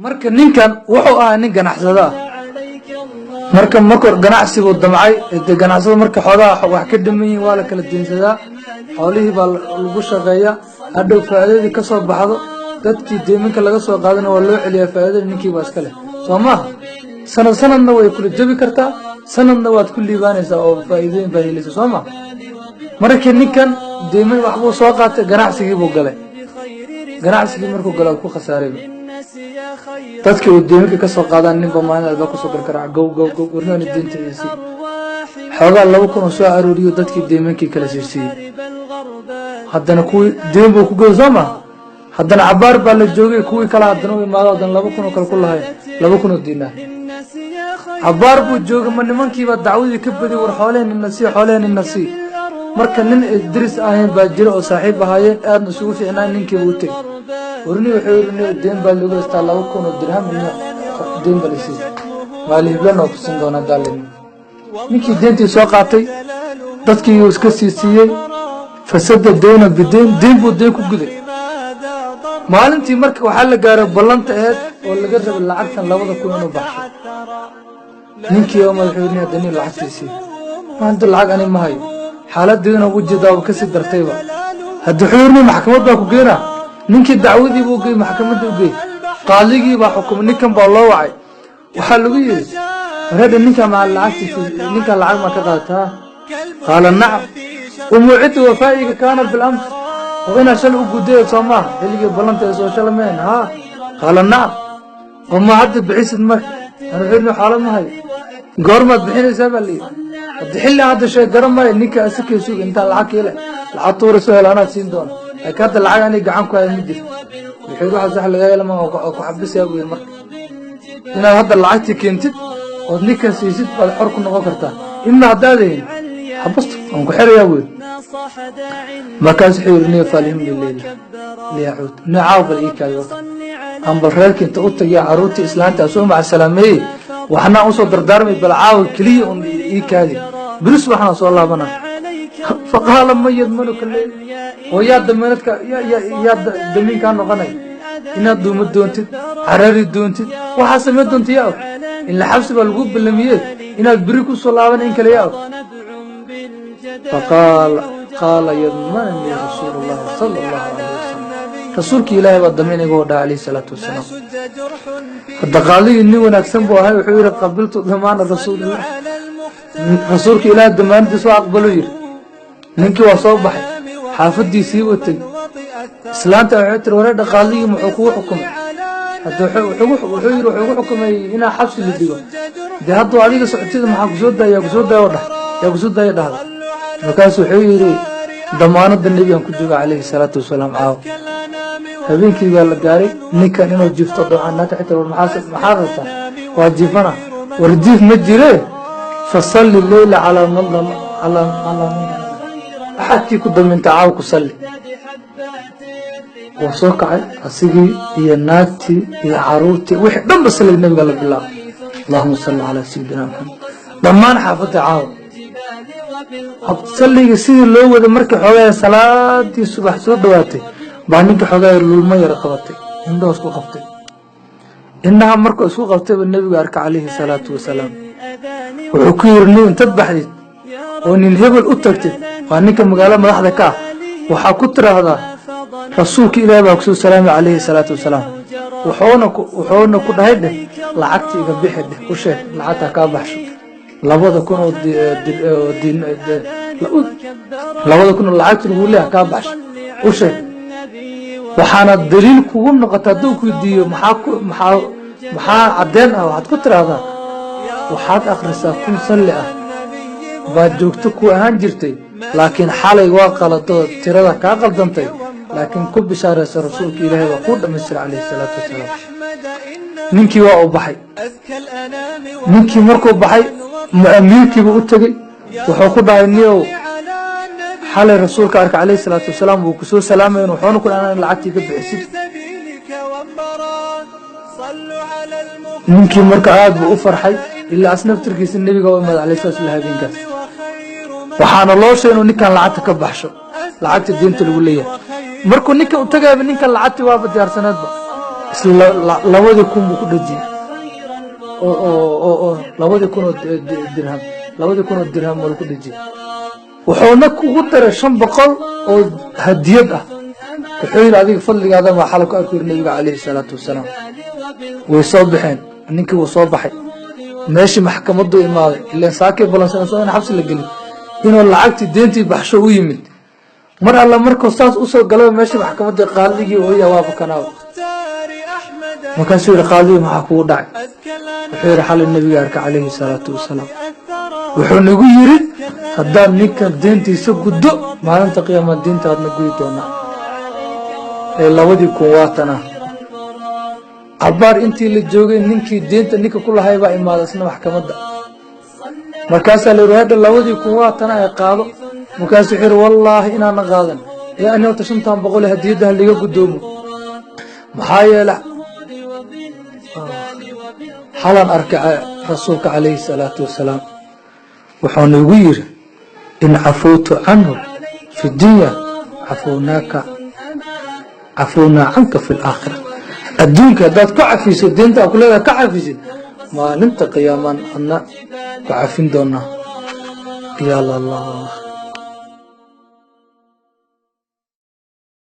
marka ninkan wuxuu ahaa nin ganacsada marka ganacsigu damcay ganacsada marka xoolaha wax ka dhiman waa la kala diinsadaa xoolihii baa lagu shaqeeyaa hadhow faa'iidadii ka soo baxdo dadkii deemanka laga soo qaadana waa loo celiyaa faa'iidada ninkii baa iska leh Soomaa sanadna way kula jabi kartaa sanadna waad ku liibaanaysaa oo faa'iidooyin baa helaysaa Soomaa marka ninkan deeman wax buu soo qaatay ganacsigii buu galay ganacsigii markuu galay ku khasaaray dadkii uu deemanka ka soo qaadaan ninba maalin alba ku soo gargaraac gow warnaan diintiisa xoogaa 2,000 soo arooriyo dadkii deemankii kala siisay haddana kuwii deem buu ku go'ay Soomaa haddana cabaar baa la joogay kuwii kala haddana u imaado haddana 2,000 kale ku lahayn 2,000 diinaar cabaar buu joogay ma nimankiiba dacwadii ka badiyay war xoolehen nasi marka nin idris ahayn baa jira oo saaxiib ahaayeen aadna isugu fiicnaa ninkii uu tagay warni wuxuu yiri deem baa lagu istaa 2,000 dirham iyo deem baa lisii maali iblan oo kusin doona dalin ninkii deentii soo qaatay dadkii uu iska siiyay fasada deena deem buu deen ku guday maalintii marka waxa la gaaray ballanta aad oo laga rabay lacagtan 2,000 inuu baxsho ninkii oo madaxweynaha hadana lacagtiisii maanta lacag ani ma hayo xaaladdeedana wajida oo ka sii dartayba hadda xuurni maxkamad baa ku geena ninkii dacwadii buu geey maxkamadda u geey qaaligii baa xukumay ninkan baa loo wacay waxa lagu yiri warada ninka ma lacagtiisa ninka lacag ma ka qaataa qaala nacam umuucid wafaa'iga kaana bil amr وأنا شل وجودي سماه اللي بلنت سوشيال مين ها قال نعم وما عد بعيس المك أنا غيرنا حاله ما هي قرمت بحين سبب لي الحل هذا الشيء قرم ما إنك أسكت سوق أنت العقيلة العطور سهل أنا سين دون أكاد العاني قعنك هاي مدي بحيروح الزحل جاي لما وحبس يا أبوي المك إن هذا العتي كنت ودنيك سيسيت بالحرق النغفرته إن هذا حبست أنك حر يا أبوي ما كان سحيرني فالهم بالليل ليعود نعاوب الإيكايو أم بالريالك انت قلت يا عروتي إسلامتي أسوه مع السلامي وحنا أوصل دردارمي بالعاو كلي إيكايو برس وحنا صلى الله بنا فقال ما يضمنك الليل ويا دمينتك يا دمين كانوا غني إن الدوم الدونتي عراري الدونتي وحاسم الدونتي ياو إن الحبس بالقوب باللميات إن البريكو صلى الله بنا إنك لياو قال يضمنني رسول الله صلى الله عليه وسلم رسولك إلهي والضمين يقول عليه الصلاة والسلام الدقالي إني ونكسن بوهاي وحيرا قبلت ضمان رسول الله رسولك إلهي الضمان تسوى أقبلوا يري ننكي وصوبح حافظ دي سيوتي إسلامتا وحيتر ولا دقالي محقوق حكم حتى وحيرا حكم هنا حبس للديو دي هدو عليك سعودتي محاق زود يا قصود دا يدهد وكاسو حيري ضمانة النبي أن كجوغ عليه الصلاة والسلام عاو هبينكي قال لقاري نيكا إنو جيفت الضوحان لا تحتر والمحاضرة واجيفنا ورديف مجريه فصلي الليل على منظم على أحكي كده من تعاوك صلي وصوكعي أسيقي هي ناتي هي عروتي وحي دم بصلي النبي قال بالله اللهم صل على سيدنا محمد ضمان حافظ عاو تصلي سيدي لو وذا مركي حوالي صلاة الصبح سود دواتي بعدين حوالي للما يرقبتي عنده اسكو قفتي إنها مركو اسكو قفتي بالنبي قارك عليه الصلاة والسلام وحكير نين تذبحدي ونين هبل أتكتي وانك مقالة ملاحظة وحاكتر هذا رسولك إلهي باكسو السلام عليه الصلاة والسلام وحونا كل هيدا لعكتي إقبيحد وشي لعكتها كابحشو labada kun oo lacagta lagu leeyahay ka baxsh u sheeg waxaana daliil kugu noqota duu ku diiyo maxaa cadeen ah waxaad ku tiraahdaa waxaad akhrisaa kun salli ah baad joogto ku ahaan jirtay laakiin xalay waa qalado tirada ka qaldantay laakiin ku bishaaraysa rasuulka ilaahay waa ku dhameystay calayhi salaatu wasalaam ninkii waa u baxay ninkii markuu baxay مؤمنكي بقولتجي وحكوا بعينيه حال الرسول كارك عليه الصلاة والسلام وكسور سلامه ونحن كل أنا لعتي قبل عسير ممكن مركعات بأوفر حي إلا أصنف تركيس النبي قبل ما عليه الصلاة والسلام هذين كاس وحان الله شيء إنه نكان لعتي كبحشو لعتي الدين تقوليه مركو نكان وتجي بنكان لعتي وابد يا سند labadii kun buu ku dhejiyey oo labadii kun oo dirham oo ku dhejiyey wuxuuna kugu daray 500 oo hadiyad ah wuxuu yiri adiga fadligaada ma xalku arkay nabiga kaleey salaatu wasalaam way soo baxeen ninkii uu soo baxay meeshii maxkamadu imaaday ilaa saakay balansan soo xabsi la gelin inuu lacagti deyntii baxsho u yimid mar alla markuu saas u soo galay meeshii maxkamada qaadigii oo yawaab kanaa markaasuu yiri qaadigii maxaa kugu dhacay wuxuu yiri xal nabiga kaleey salaatu wasalaam wuxuu nagu yiri haddaan ninkan deyntiisa guddo maalinta qiyaamada deyntaadna gudi doonaa ee labadii kun waatana abaar intii la joogay ninkii deynta ninka ku lahay baa imaadasna maxkamada markaas la yiraahdo labadii kun waatana ay qaado markaas xir wallahi inaana qaadan yaa anoo tashantaan boqol hadiyada liga gudoomo maxaa yeelay halan arka rasuulka kaleey salaatu wasalaam wuxuu nagu yiri in afuutu anhu fi dunya عفونا عنك في الآخرة الدنيا دات كعفيس الدين تأكلها كعفيس ما ننتقي يا من أنا كعفين دونا يا الله